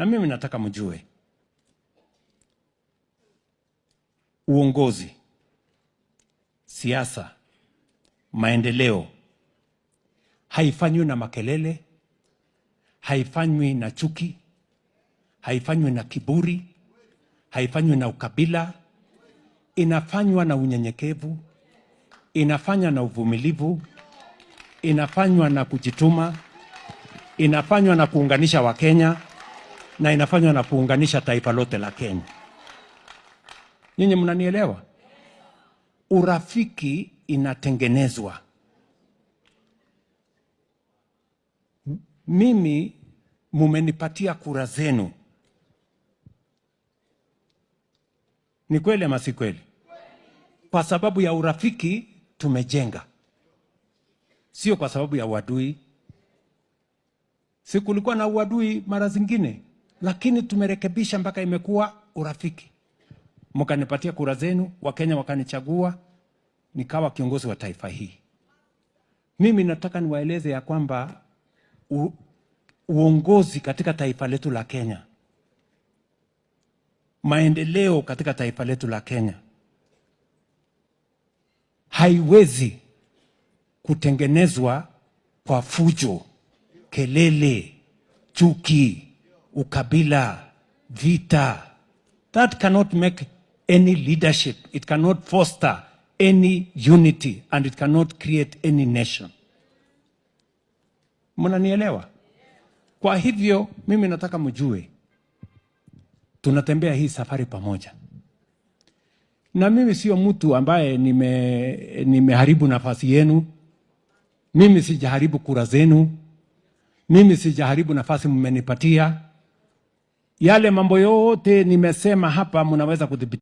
Na mimi nataka mjue uongozi, siasa, maendeleo haifanywi na makelele, haifanywi na chuki, haifanywi na kiburi, haifanywi na ukabila. Inafanywa na unyenyekevu, inafanywa na uvumilivu, inafanywa na kujituma, inafanywa na kuunganisha Wakenya, na inafanywa na kuunganisha taifa lote la Kenya. Nyinyi mnanielewa? Urafiki inatengenezwa. Mimi mumenipatia kura zenu. Ni kweli ama si kweli? Kwa sababu ya urafiki tumejenga, sio kwa sababu ya uadui. Si kulikuwa na uadui mara zingine, lakini tumerekebisha mpaka imekuwa urafiki. Mkanipatia kura zenu, Wakenya wakanichagua, nikawa kiongozi wa taifa hii. Mimi nataka niwaeleze ya kwamba uongozi katika taifa letu la Kenya, maendeleo katika taifa letu la Kenya haiwezi kutengenezwa kwa fujo, kelele, chuki, ukabila, vita. That cannot make any leadership. It cannot foster any unity, and it cannot create any nation. Mnanielewa? Kwa hivyo mimi nataka mjue tunatembea hii safari pamoja. Na mimi sio mtu ambaye nimeharibu nafasi yenu. Mimi sijaharibu kura zenu. Mimi sijaharibu nafasi mmenipatia. Yale mambo yote nimesema hapa mnaweza kudhibiti.